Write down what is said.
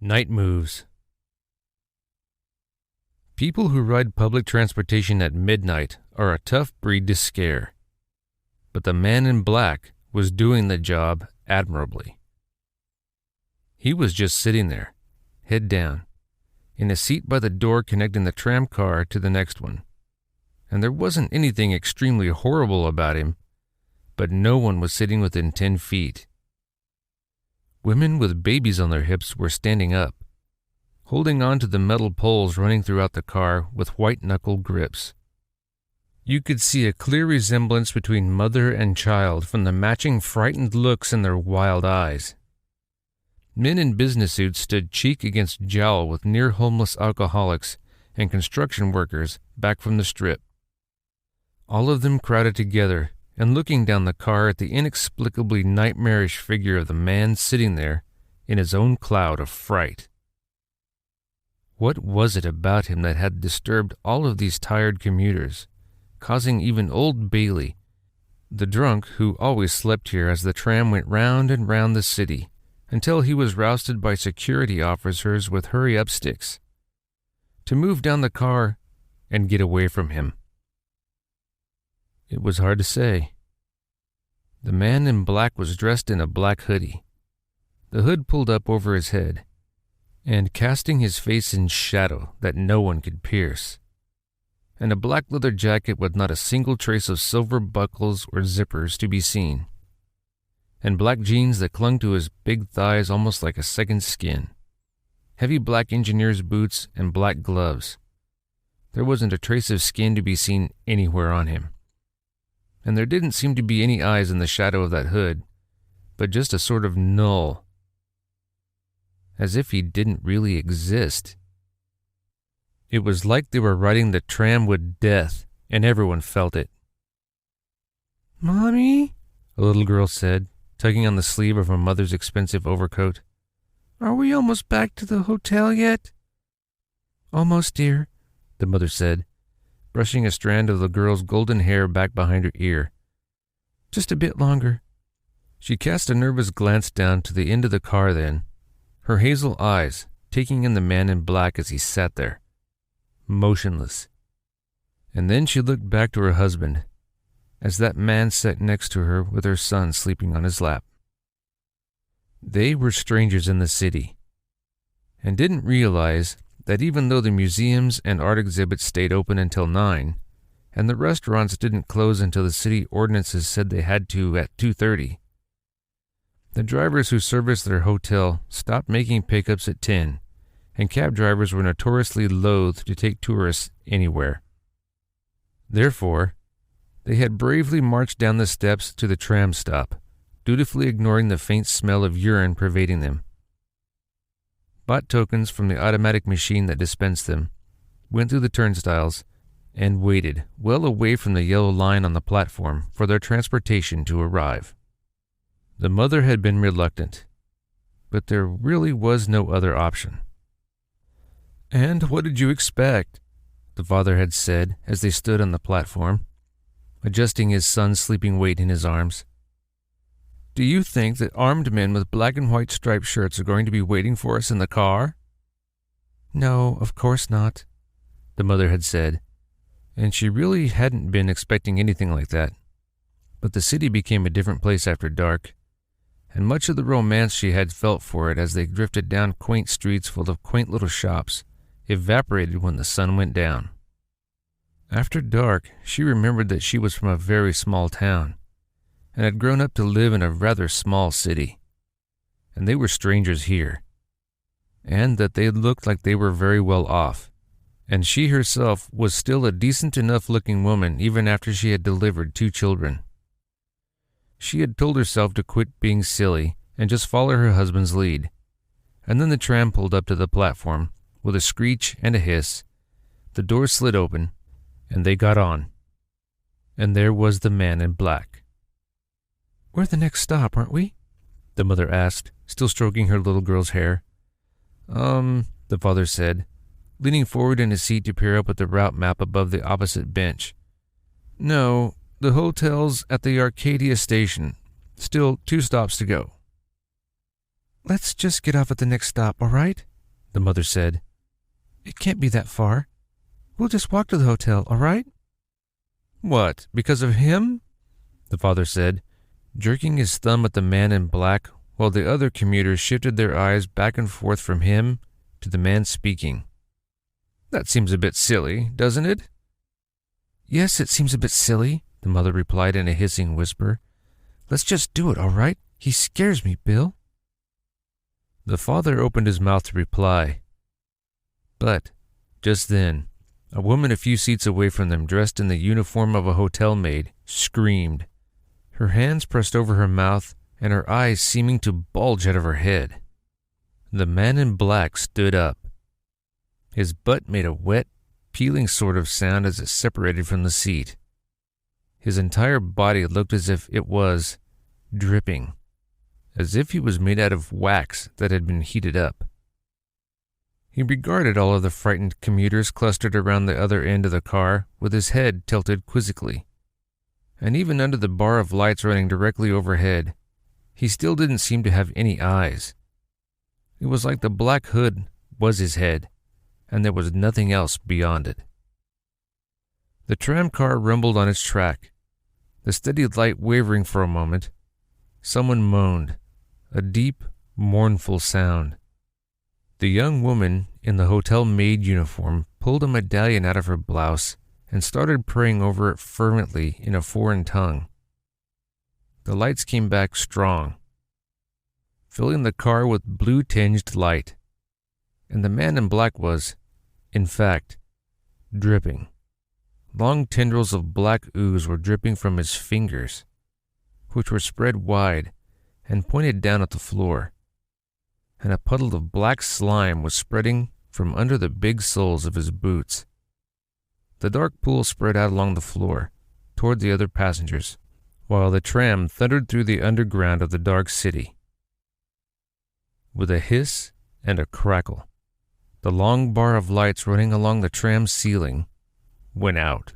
Night moves. People who ride public transportation at midnight are a tough breed to scare. But the man in black was doing the job admirably. He was just sitting there, head down, in a seat by the door connecting the tram car to the next one. And there wasn't anything extremely horrible about him, but no one was sitting within 10 feet. Women with babies on their hips were standing up, holding on to the metal poles running throughout the car with white-knuckle grips. You could see a clear resemblance between mother and child from the matching frightened looks in their wild eyes. Men in business suits stood cheek against jowl with near-homeless alcoholics and construction workers back from the strip. All of them crowded together and looking down the car at the inexplicably nightmarish figure of the man sitting there in his own cloud of fright. What was it about him that had disturbed all of these tired commuters, causing even old Bailey, the drunk who always slept here as the tram went round and round the city, until he was rousted by security officers with hurry-up sticks, to move down the car and get away from him? It was hard to say. The man in black was dressed in a black hoodie, the hood pulled up over his head, and casting his face in shadow that no one could pierce, and a black leather jacket with not a single trace of silver buckles or zippers to be seen, and black jeans that clung to his big thighs almost like a second skin, heavy black engineer's boots, and black gloves. There wasn't a trace of skin to be seen anywhere on him. And there didn't seem to be any eyes in the shadow of that hood, but just a sort of null, as if he didn't really exist. It was like they were riding the tram with death, and everyone felt it. "Mommy," a little girl said, tugging on the sleeve of her mother's expensive overcoat. "Are we almost back to the hotel yet?" "Almost, dear," the mother said, brushing a strand of the girl's golden hair back behind her ear. "Just a bit longer." She cast a nervous glance down to the end of the car then, her hazel eyes taking in the man in black as he sat there, motionless. And then she looked back to her husband, as that man sat next to her with her son sleeping on his lap. They were strangers in the city, and didn't realize that even though the museums and art exhibits stayed open until 9, and the restaurants didn't close until the city ordinances said they had to at 2:30, the drivers who serviced their hotel stopped making pickups at 10, and cab drivers were notoriously loath to take tourists anywhere. Therefore, they had bravely marched down the steps to the tram stop, dutifully ignoring the faint smell of urine pervading them. Bought tokens from the automatic machine that dispensed them, went through the turnstiles, and waited well away from the yellow line on the platform for their transportation to arrive. The mother had been reluctant, but there really was no other option. "And what did you expect?" the father had said as they stood on the platform, adjusting his son's sleeping weight in his arms. "Do you think that armed men with black and white striped shirts are going to be waiting for us in the car?" "No, of course not," the mother had said, and she really hadn't been expecting anything like that. But the city became a different place after dark, and much of the romance she had felt for it as they drifted down quaint streets full of quaint little shops evaporated when the sun went down. After dark, she remembered that she was from a very small town, and had grown up to live in a rather small city, and they were strangers here, and that they looked like they were very well off, and she herself was still a decent enough looking woman even after she had delivered 2 children. She had told herself to quit being silly and just follow her husband's lead, and then the tram pulled up to the platform with a screech and a hiss, the door slid open, and they got on, and there was the man in black. "We're the next stop, aren't we?" the mother asked, still stroking her little girl's hair. The father said, leaning forward in his seat to peer up at the route map above the opposite bench. "No, the hotel's at the Arcadia station. Still 2 stops to go." "Let's just get off at the next stop, all right?" the mother said. "It can't be that far. We'll just walk to the hotel, all right?" "What, because of him?" the father said, jerking his thumb at the man in black while the other commuters shifted their eyes back and forth from him to the man speaking. "That seems a bit silly, doesn't it?" "Yes, it seems a bit silly," the mother replied in a hissing whisper. "Let's just do it, all right? He scares me, Bill." The father opened his mouth to reply. But, just then, a woman a few seats away from them, dressed in the uniform of a hotel maid, screamed, her hands pressed over her mouth and her eyes seeming to bulge out of her head. The man in black stood up. His butt made a wet, peeling sort of sound as it separated from the seat. His entire body looked as if it was dripping, as if he was made out of wax that had been heated up. He regarded all of the frightened commuters clustered around the other end of the car with his head tilted quizzically. And even under the bar of lights running directly overhead, he still didn't seem to have any eyes. It was like the black hood was his head, and there was nothing else beyond it. The tram car rumbled on its track, the steady light wavering for a moment. Someone moaned, a deep, mournful sound. The young woman in the hotel maid uniform pulled a medallion out of her blouse and started praying over it fervently in a foreign tongue. The lights came back strong, filling the car with blue-tinged light, and the man in black was, in fact, dripping. Long tendrils of black ooze were dripping from his fingers, which were spread wide and pointed down at the floor, and a puddle of black slime was spreading from under the big soles of his boots. The dark pool spread out along the floor, toward the other passengers, while the tram thundered through the underground of the dark city. With a hiss and a crackle, the long bar of lights running along the tram ceiling went out.